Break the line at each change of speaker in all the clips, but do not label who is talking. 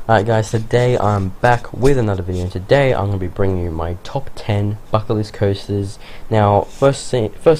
Alright guys, today I'm back with another video, and today I'm going to be bringing you my top 10 bucket list coasters. Now, first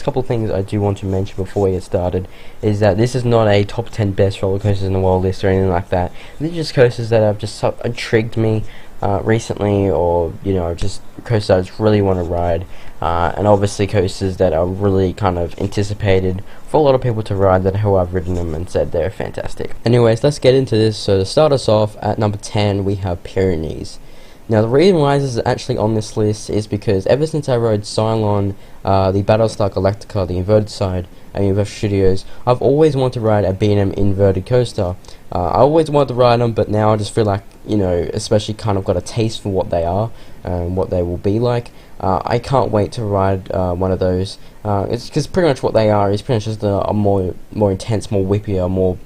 couple of things I do want to mention before we get started is that this is not a top 10 best roller coasters in the world list or anything like that. These are just coasters that have just intrigued me recently, or just coasters I just really want to ride, and obviously coasters that are really kind of anticipated for a lot of people to ride, that who I've ridden them and said they're fantastic. Anyways, let's get into this. So to start us off, at number 10 we have Pyrenees. Now the reason why this is actually on this list is because ever since I rode Cylon, the Battlestar Galactica, the inverted side at Universal Studios, I've always wanted to ride a B&M inverted coaster. I always wanted to ride them, but now I just feel like, especially kind of got a taste for what they are and what they will be like. I can't wait to ride one of those. It's because pretty much what they are is pretty much just a more intense, more whippier,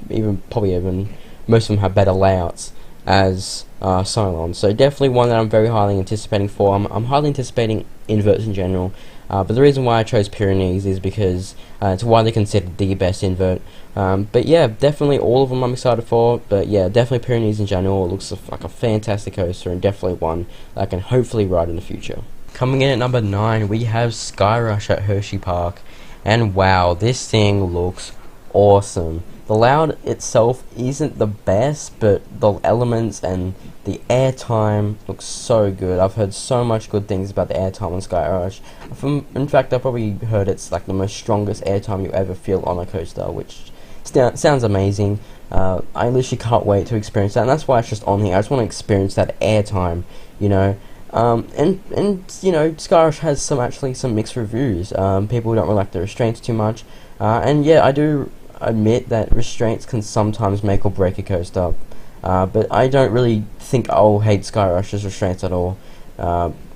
probably even most of them have better layouts as Cylon. So definitely one that I'm very highly anticipating for. I'm highly anticipating inverts in general. But the reason why I chose Pyrenees is because it's widely considered the best invert. But yeah, definitely all of them I'm excited for. But yeah, definitely Pyrenees in general. It looks like a fantastic coaster, and definitely one that I can hopefully ride in the future. Coming in at number 9, we have Skyrush at Hershey Park. And wow, this thing looks awesome. The layout itself isn't the best, but the elements and the airtime looks so good. I've heard so much good things about the airtime on Skyrush. In fact, I probably heard it's like the most strongest airtime you ever feel on a coaster, which sounds amazing. I literally can't wait to experience that, and that's why it's just on here. I just want to experience that airtime, Skyrush has some mixed reviews. People don't really like the restraints too much, and yeah, I do admit that restraints can sometimes make or break a coaster, but I don't really think I'll hate Skyrush's restraints at all,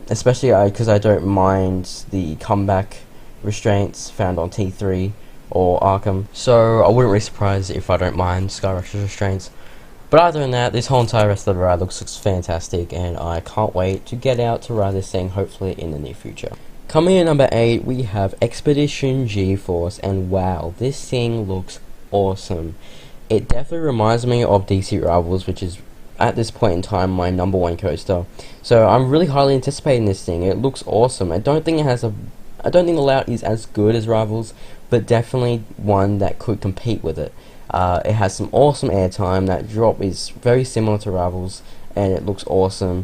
especially because I don't mind the comeback restraints found on T3 or Arkham, so I wouldn't be surprised if I don't mind Skyrush's restraints. But other than that, this whole entire rest of the ride looks fantastic, and I can't wait to get out to ride this thing, hopefully in the near future. Coming in at number 8, we have Expedition GeForce, and wow, this thing looks awesome. It definitely reminds me of DC Rivals, which is at this point in time my number 1 coaster. So I'm really highly anticipating this thing. It looks awesome. I don't think the layout is as good as Rivals, but definitely one that could compete with it. It has some awesome airtime. That drop is very similar to Rivals, and it looks awesome.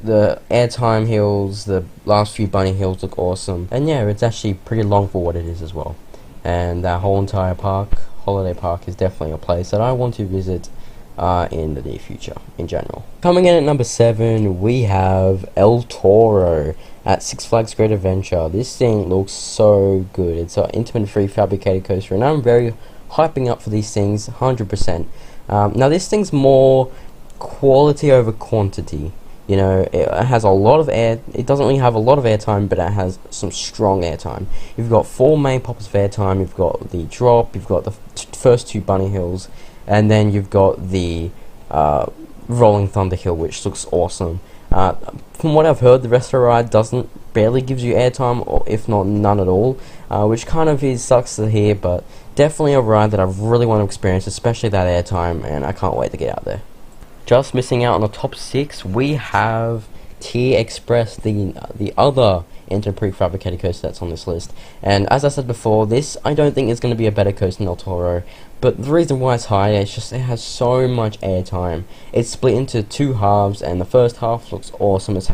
The airtime hills, the last few bunny hills look awesome, and yeah, it's actually pretty long for what it is as well. And that whole entire holiday park, is definitely a place that I want to visit in the near future in general. Coming in at number 7, we have El Toro at Six Flags Great Adventure. This thing looks so good. It's an intimate prefabricated coaster, and I'm very hyping up for these things 100%. Now this thing's more quality over quantity. It has a lot of air. It doesn't really have a lot of airtime, but it has some strong airtime. You've got 4 main poppers of airtime. You've got the drop. You've got the first 2 bunny hills, and then you've got the Rolling Thunder Hill, which looks awesome. From what I've heard, the rest of the ride barely gives you airtime, or if not none at all, which kind of sucks to hear, but definitely a ride that I really want to experience, especially that airtime, and I can't wait to get out there. Just missing out on the top 6, we have T-Express, the other prefabricated coaster that's on this list. And as I said before, this I don't think is going to be a better coaster than El Toro, but the reason why it's higher is just it has so much airtime. It's split into 2 halves, and the first half looks awesome. It's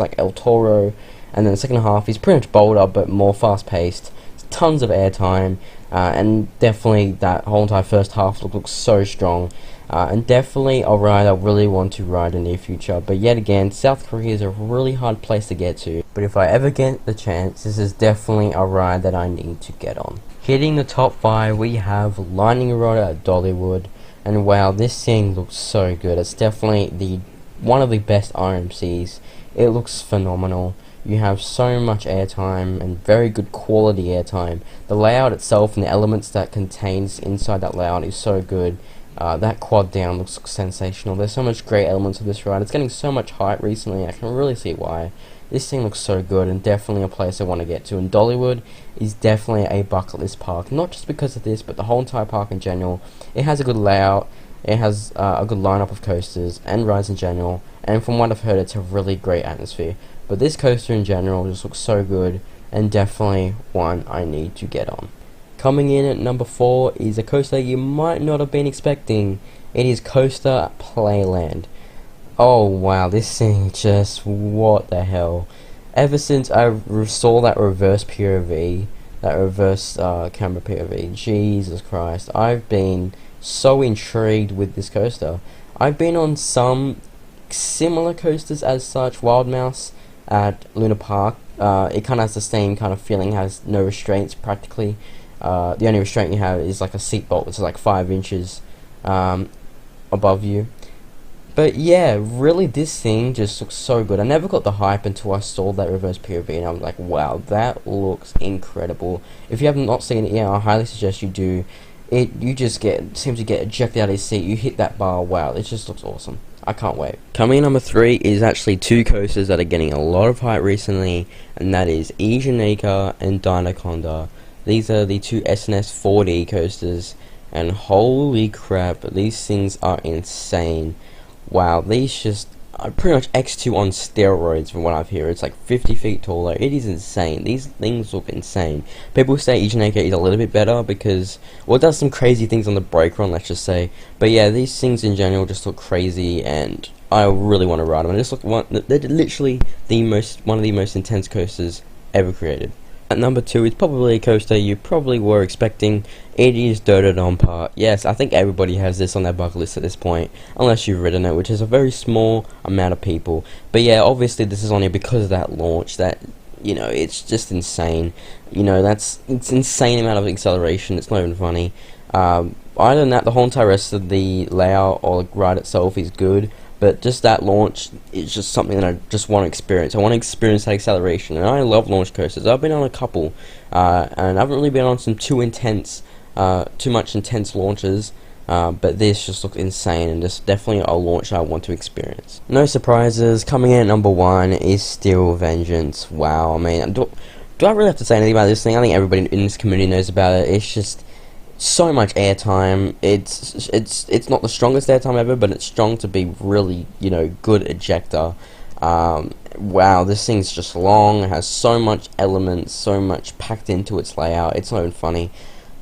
like El Toro, and then the second half is pretty much bolder but more fast-paced. Tons of airtime, and definitely that whole entire first half looks so strong. And definitely a ride I really want to ride in the near future. But yet again, South Korea is a really hard place to get to. But if I ever get the chance, this is definitely a ride that I need to get on. Hitting the top 5, we have Lightning Rod at Dollywood. And wow, this thing looks so good. It's definitely one of the best RMCs. It looks phenomenal. You have so much airtime and very good quality airtime. The layout itself and the elements that contains inside that layout is so good. That quad down looks sensational. There's so much great elements of this ride. It's getting so much hype recently. I can really see why. This thing looks so good, and definitely a place I want to get to. And Dollywood is definitely a bucket list park, not just because of this, but the whole entire park in general. It has a good layout. It has a good lineup of coasters and rides in general, and from what I've heard, it's a really great atmosphere. But this coaster in general just looks so good, and definitely one I need to get on. Coming in at number 4 is a coaster you might not have been expecting. It is Coaster Playland. Oh wow, this thing just, what the hell. Ever since I saw that reverse POV, that reverse camera POV, Jesus Christ, I've been so intrigued with this coaster. I've been on some similar coasters as such, Wild Mouse at Luna Park. It kind of has the same kind of feeling, has no restraints practically. The only restraint you have is like a seatbelt, which is like 5 inches above you. But yeah, really this thing just looks so good. I never got the hype until I saw that reverse POV, and I was like, wow, that looks incredible. If you have not seen it yet, I highly suggest you do. You just seem to get ejected out of your seat, you hit that bar, wow, it just looks awesome. I can't wait. Coming in number 3 is actually 2 coasters that are getting a lot of hype recently, and that is Eejanaika and Dinosaurs. These are the 2 SNS 4D coasters, and holy crap, these things are insane. Wow, these just are pretty much X2 on steroids from what I've heard. It's like 50 feet taller. It is insane. These things look insane. People say Eejanaika is a little bit better because, well, it does some crazy things on the brake run, let's just say. But yeah, these things in general just look crazy, and I really want to ride them. They're literally one of the most intense coasters ever created. At number 2 is probably a coaster you probably were expecting. It is Do-Dodonpa. Yes, I think everybody has this on their bucket list at this point, unless you've ridden it, which is a very small amount of people. But yeah, obviously this is only because of that launch. That, you know, it's just insane. You know, it's insane amount of acceleration. It's not even funny. Other than that, the whole entire rest of the layout or ride itself is good. But just that launch is just something that I just want to experience. I want to experience that acceleration, and I love launch coasters. I've been on a couple, and I haven't really been on some too much intense launches. But this just looks insane, and just definitely a launch I want to experience. No surprises. Coming in at number 1 is still Vengeance. Wow, I mean, do I really have to say anything about this thing? I think everybody in this community knows about it. It's just so much airtime. It's not the strongest airtime ever, but it's strong to be really, you know, good ejector. Wow, this thing's just long. It has so much elements, so much packed into its layout. It's not even funny.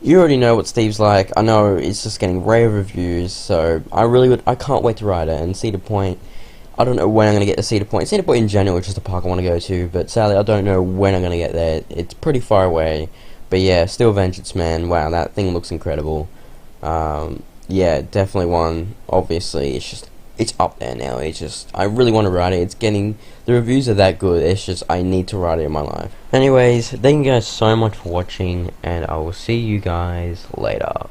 You already know what Steve's like. I know it's just getting rave reviews, so I can't wait to ride it. And Cedar Point, I don't know when I'm gonna get to Cedar Point. Cedar Point in general is just a park I want to go to, but sadly I don't know when I'm gonna get there. It's pretty far away. But yeah, still Vengeance, man. Wow, that thing looks incredible. Yeah, definitely one. Obviously, it's up there now. I really want to ride it. The reviews are that good. It's just, I need to ride it in my life. Anyways, thank you guys so much for watching, and I will see you guys later.